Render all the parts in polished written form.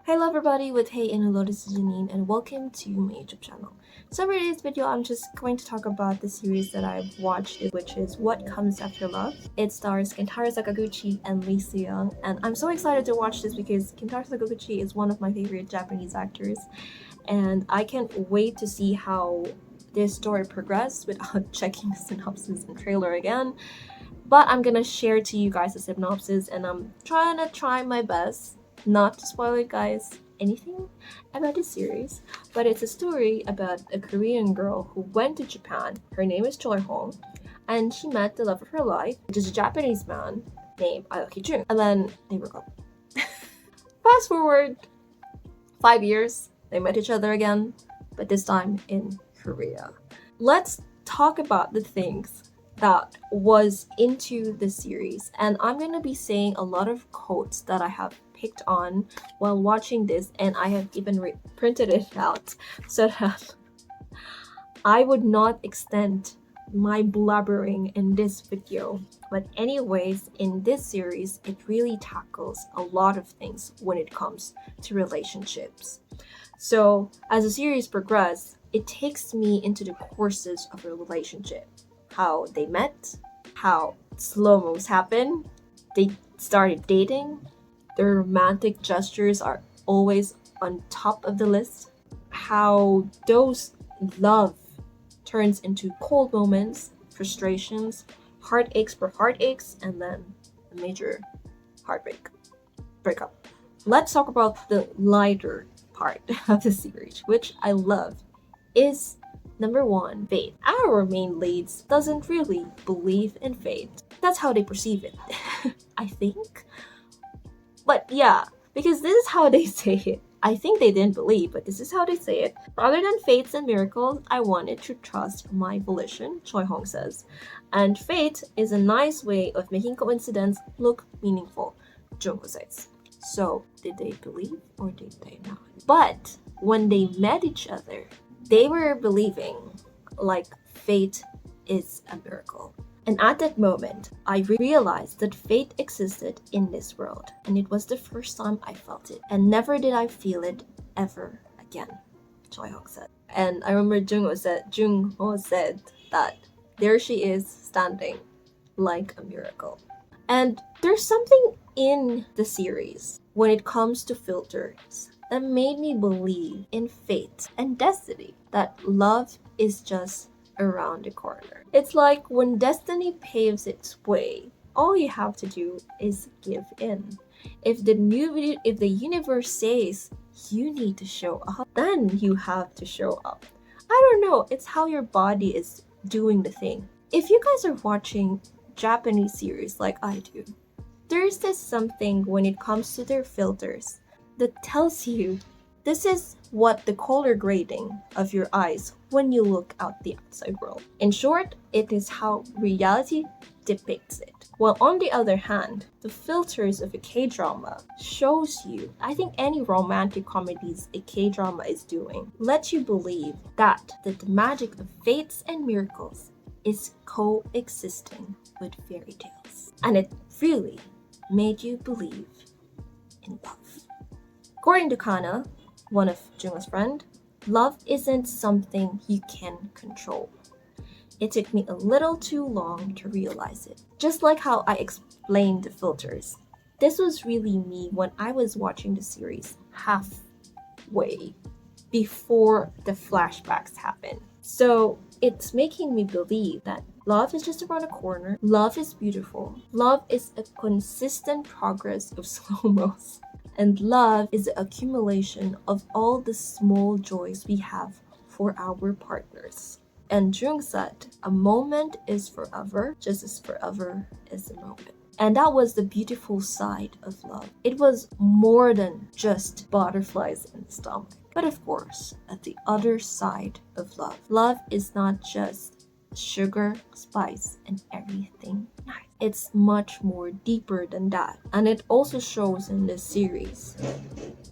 Hello everybody with Hey and Hello, this is Janine and welcome to my YouTube channel. So for today's video, I'm just going to talk about the series that I've watched, which is What Comes After Love. It stars Kentaro Sakaguchi and Ji-yeong, and I'm so excited to watch this because Kentaro Sakaguchi is one of my favorite Japanese actors, and I can't wait to see how this story progresses without checking the synopsis and trailer again. But I'm gonna share to you guys the synopsis, and I'm try my best not to spoil it, guys, anything about this series. But it's a story about a Korean girl who went to Japan. Her name is Ji-yeong, and she met the love of her life, which is a Japanese man named Ji-yeong, and then they broke up. Fast forward 5 years, they met each other again, but this time in Korea. Let's talk about the things that was into the series, and I'm gonna be saying a lot of quotes that I have picked on while watching this, and I have even printed it out so that I would not extend my blabbering in this video. But anyways, in this series, it really tackles a lot of things when it comes to relationships. So as the series progresses, it takes me into the courses of a relationship. How they met, how slow-mos happen, they started dating, their romantic gestures are always on top of the list, how those love turns into cold moments, frustrations, heartaches for heartaches, and then a major breakup. Let's talk about the lighter part of the series, which I love, is number 1, fate. Our main leads doesn't really believe in fate. That's how they perceive it, I think. But yeah, because this is how they say it. I think they didn't believe, but this is how they say it. Rather than fates and miracles, I wanted to trust my volition, Ji-yeong says. And fate is a nice way of making coincidence look meaningful, Jung says. So, did they believe or did they not? But when they met each other, they were believing like fate is a miracle. And at that moment, I realized that fate existed in this world. And it was the first time I felt it. And never did I feel it ever again, Ji-yeong said. And I remember Jung-ho said that there she is standing like a miracle. And there's something in the series when it comes to filters that made me believe in fate and destiny, that love is just around the corner. It's like when destiny paves its way, all you have to do is give in. If the universe says you need to show up, then you have to show up. I don't know, it's how your body is doing the thing. If you guys are watching Japanese series like I do, there's this something when it comes to their filters that tells you this is what the color grading of your eyes when you look out the outside world. In short, it is how reality depicts it. While on the other hand, the filters of a K-drama shows you, I think any romantic comedies a K-drama is doing, let you believe that the magic of fates and miracles is coexisting with fairy tales. And it really made you believe in love. According to Kana, one of Jung's friend, love isn't something you can control. It took me a little too long to realize it. Just like how I explained the filters, this was really me when I was watching the series halfway before the flashbacks happened. So it's making me believe that love is just around the corner, love is beautiful, love is a consistent progress of slow-mos. And love is the accumulation of all the small joys we have for our partners. And Jung said, a moment is forever, just as forever is a moment. And that was the beautiful side of love. It was more than just butterflies in the stomach. But of course, at the other side of love, love is not just sugar, spice, and everything nice. It's much more deeper than that. And it also shows in this series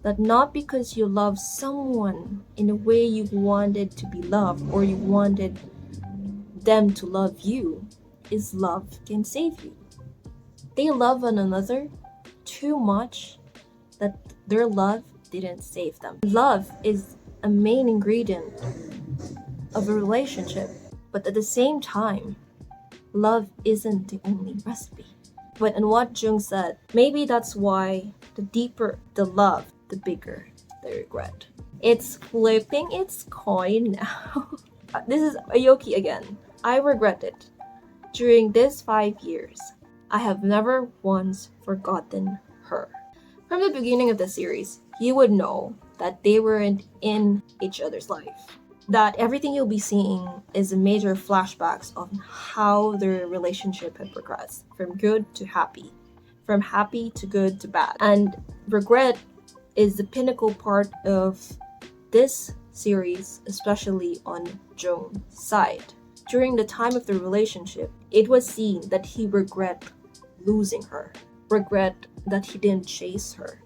that not because you love someone in a way you wanted to be loved or you wanted them to love you, is love can save you. They love one another too much that their love didn't save them. Love is a main ingredient of a relationship, but at the same time, love isn't the only recipe. But in what Jung said, maybe that's why the deeper the love, the bigger the regret. It's flipping its coin now. This is Aoki again. I regret it. During these 5 years, I have never once forgotten her. From the beginning of the series, you would know that they weren't in each other's life. That everything you'll be seeing is major flashbacks of how their relationship had progressed from good to happy, from happy to good to bad. And regret is the pinnacle part of this series, especially on Jung's side. During the time of the relationship, it was seen that he regret losing her, regret that he didn't chase her,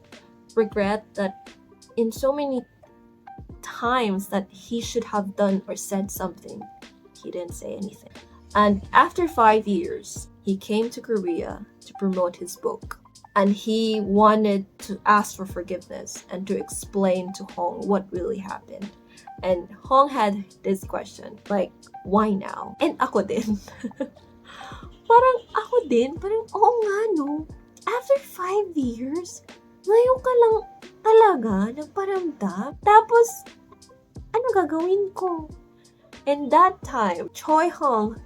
regret that in so many times that he should have done or said something, he didn't say anything. And after 5 years, he came to Korea to promote his book. And he wanted to ask for forgiveness and to explain to Hong what really happened. And Hong had this question, like, why now? And ako din. Parang oo nga no. After 5 years, ngayon ka lang talaga nagparamdam. Tapos, ano gagawin ko? And that time, Choi Hong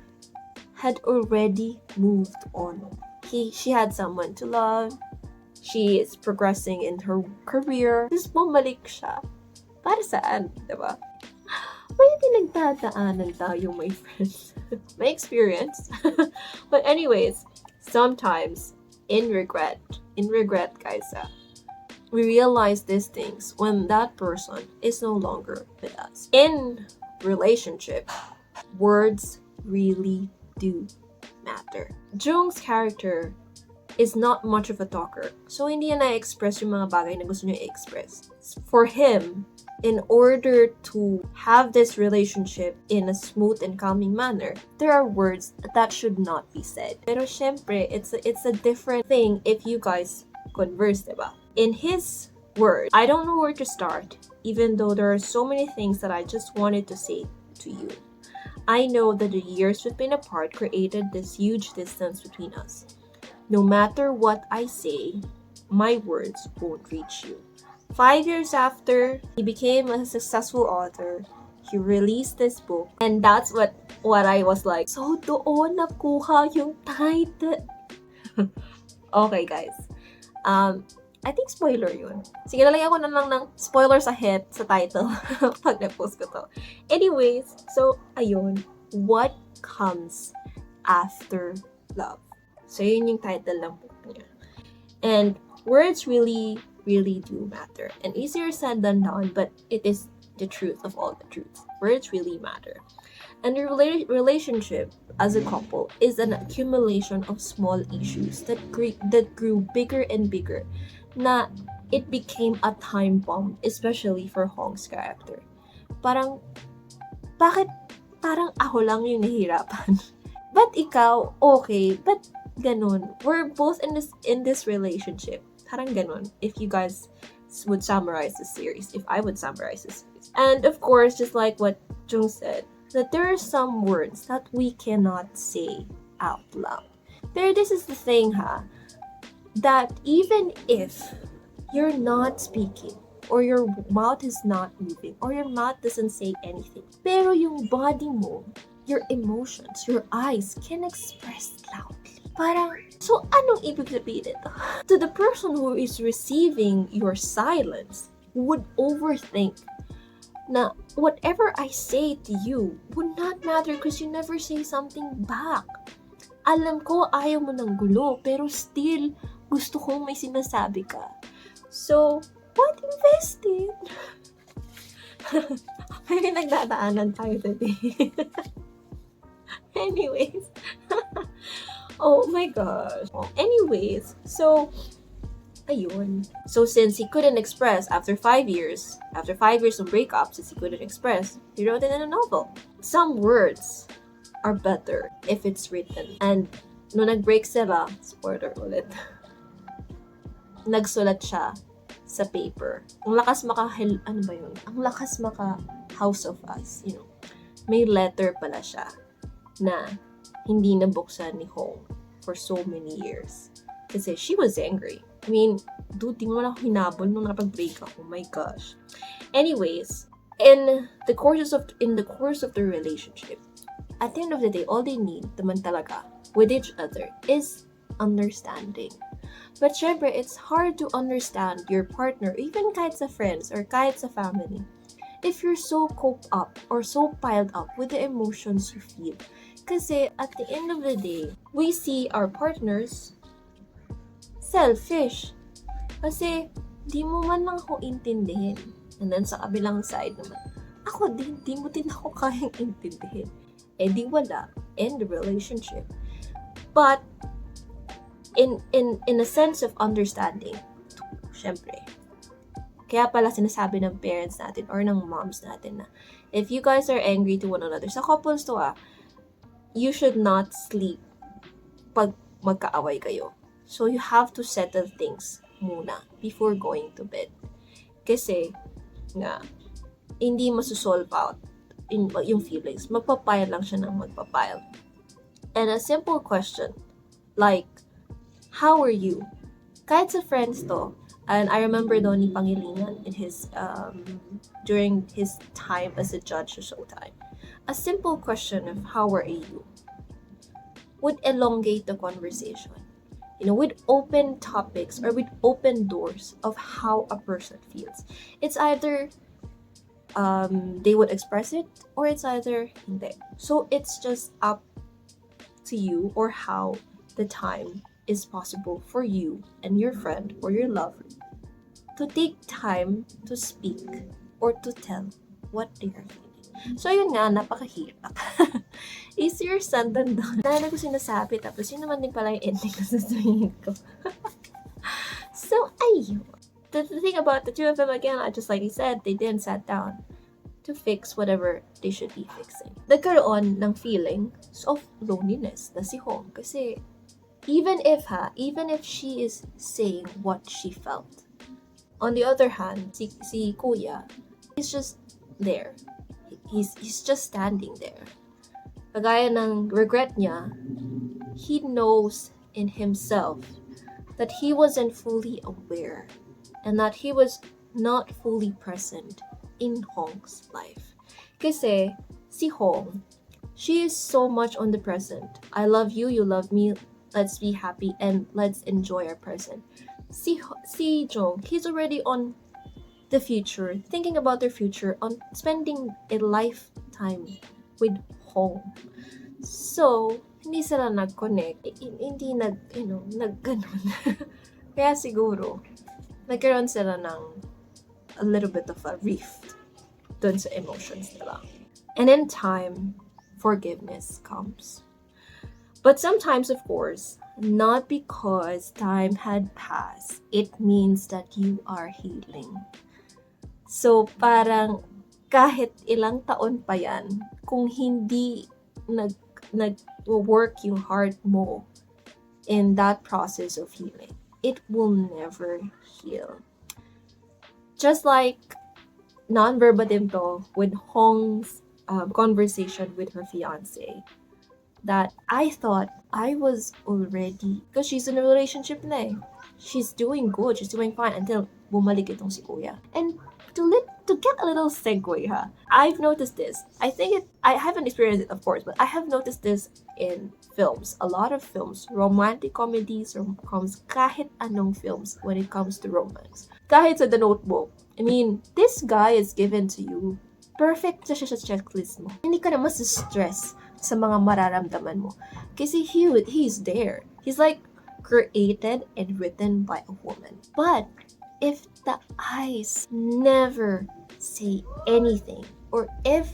had already moved on. She had someone to love. She is progressing in her career. Tapos bumalik siya. Para saan? Diba? May pinagdadaanan tayo, my friends. My experience. But anyways, sometimes in regret, guys, we realize these things when that person is no longer with us. In relationship, words really do matter. Jung's character is not much of a talker, so hindi niya na-express yung mga bagay na gusto niya i-express. For him, in order to have this relationship in a smooth and calming manner, there are words that should not be said. Pero syempre, it's a different thing if you guys converse, diba? In his words, I don't know where to start, even though there are so many things that I just wanted to say to you. I know that the years we've been apart created this huge distance between us. No matter what I say, my words won't reach you. 5 years after, he became a successful author. He released this book, and that's what I was like. So doon nakuha yung title. Okay, guys. I think spoiler yun. Sige, lalagyan ko na lang ng spoilers ahead sa title pag na-post ko to. Anyways, so, ayun. What comes after love? So, yun yung title ng book niya. And words really do matter. And easier said than done, but it is the truth of all the truths. Words really matter. And the relationship as a couple is an accumulation of small issues that grew bigger and bigger, na it became a time bomb, especially for Hong's character. Bakit parang ako lang yung nahihirapan? But ikaw, okay, but ganun. We're both in this relationship. Parang ganun. If you guys would summarize the series, if I would summarize this series. And of course, just like what Jung said, that there are some words that we cannot say out loud. This is the thing, that even if you're not speaking, or your mouth is not moving, or your mouth doesn't say anything, pero yung body mo, your emotions, your eyes can express loudly. Parang, so anong ibig sabihin ito? To the person who is receiving your silence, would overthink na whatever I say to you would not matter because you never say something back. Alam ko ayaw mo ng gulo, pero still, gusto kong may sinasabi ka. So, what invested? May nagdadaanan tayo today. Anyways. Oh my gosh. Anyways, so, ayun. So, since he couldn't express after 5 years of breakup, since he couldn't express, he wrote it in a novel. Some words are better if it's written. And, nung nag-break sila, spoiler ulit, nagsulat siya sa paper. Ang lakas ano ba yun? Ang lakas House of Us, you know. May letter pala siya na hindi nabuksan ni Hong for so many years. Kasi she was angry. I mean, dude, di mo lang ako hinabol nung nakapag-break ako. Oh my gosh. Anyways, in the course of the relationship, at the end of the day, all they need naman talaga with each other is understanding. But syempre, it's hard to understand your partner, even kahit sa friends or kahit sa family, if you're so coped up or so piled up with the emotions you feel. Kasi at the end of the day, we see our partners selfish. Kasi di mo man lang ako intindihin. And then sa kabilang side naman, ako di mo din ako kayang intindihin. Eh di wala, end the relationship. But in a sense of understanding, syempre, kaya pala sinasabi ng parents natin or ng moms natin na if you guys are angry to one another, sa couples to you should not sleep pag magkaaway kayo. So you have to settle things muna before going to bed. Kasi nga, hindi masusolve out yung feelings. Magpapile lang siya ng magpapile. And a simple question, like, how are you? Kahit sa friends to, and I remember doon ni Pangilingan in his, during his time as a judge sa Showtime, a simple question of how are you would elongate the conversation. You know, with open topics or with open doors of how a person feels. It's either they would express it or it's either hindi. So it's just up to you or how the time is possible for you and your friend or your lover to take time to speak or to tell what they are feeling. So yun nga, napakahirap. Easier said than done. Dahil ko sinasabi, tapos yun naman din pala yung ending ko sa sasabihin ko. So, ayun. The thing about the two of them, again, just like I said, they didn't sat down to fix whatever they should be fixing. Nagkaroon ng feeling of loneliness na si Hong. Kasi, even if she is saying what she felt, on the other hand, si Kuya, he's just there. He's just standing there. Kagaya ng regret niya, he knows in himself that he wasn't fully aware and that he was not fully present in Hong's life. Kasi si Hong, she is so much on the present. I love you, you love me, let's be happy and let's enjoy our present. Si Ji-yeong, he's already on the future, thinking about their future, on spending a lifetime with Hong. So, hindi sila nag-connect, hindi nag-ganon. Kaya siguro, nagkaroon sila ng a little bit of a rift dun sa emotions nila. And in time, forgiveness comes. But sometimes, of course, not because time had passed, it means that you are healing. So, parang kahit ilang taon pa yan, kung hindi nag-work yung heart mo in that process of healing, it will never heal. Just like non-verbatim to with Hong's conversation with her fiancé, that I thought I was already, because she's in a relationship na eh. She's doing good, she's doing fine until bumalik itong si Kuya. And to get a little segue, I've noticed this. I haven't experienced it, of course, but I have noticed this in films. A lot of films, romantic comedies, rom-coms, kahit anong films when it comes to romance. Kahit sa The Notebook. I mean, this guy is given to you. Perfect siya sa checklist mo. Hindi ka na mas-stress sa mga mararamdaman mo. Kasi he's there. He's like created and written by a woman. But if the eyes never say anything, or if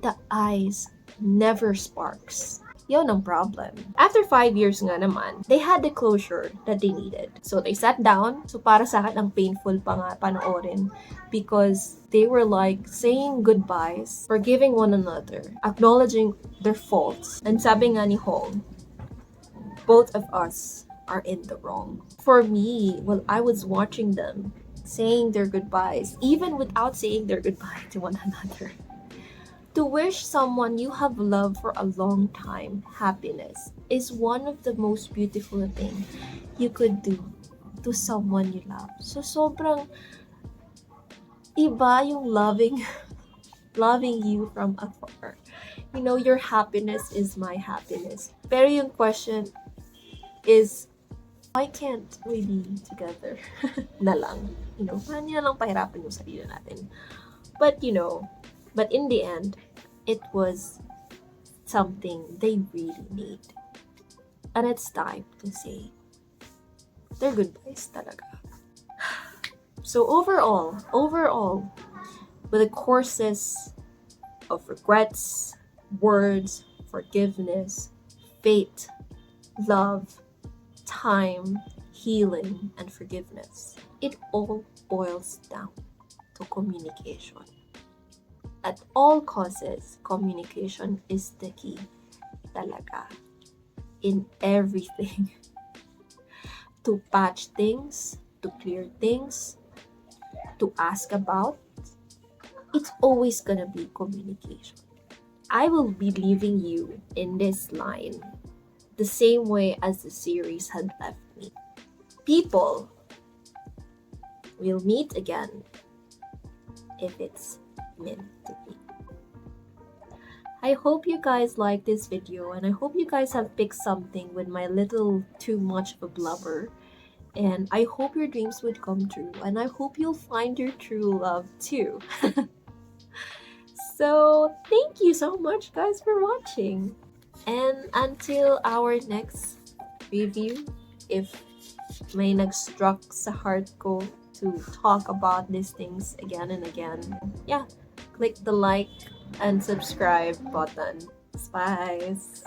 the eyes never sparks, yun ang problem. After 5 years nga naman, they had the closure that they needed. So they sat down. So para sa akin, ang painful pa nga panoorin because they were like saying goodbyes, forgiving one another, acknowledging their faults. And sabi nga ni Hong, both of us are in the wrong. For me, while I was watching them, saying their goodbyes, even without saying their goodbye to one another. To wish someone you have loved for a long time happiness is one of the most beautiful things you could do to someone you love. So sobrang iba yung loving you from afar. You know, your happiness is my happiness. Pero yung question is, why can't we be together na lang? You know, paano na lang pahirapan yung sarili natin? But but in the end, it was something they really need. And it's time to say their goodbyes talaga. So overall, with the courses of regrets, words, forgiveness, fate, love, time, healing, and forgiveness, it all boils down to communication. At all causes, communication is the key talaga in everything. To patch things, to clear things, to ask about, it's always gonna be communication. I will be leaving you in this line the same way as the series had left me. People will meet again if it's meant to be. I hope you guys like this video, and I hope you guys have picked something with my little too much of a blubber. And I hope your dreams would come true, and I hope you'll find your true love too. So thank you so much guys for watching. And until our next review, if may nag-struck sa heart ko to talk about these things again and again, yeah, click the like and subscribe button. Spice!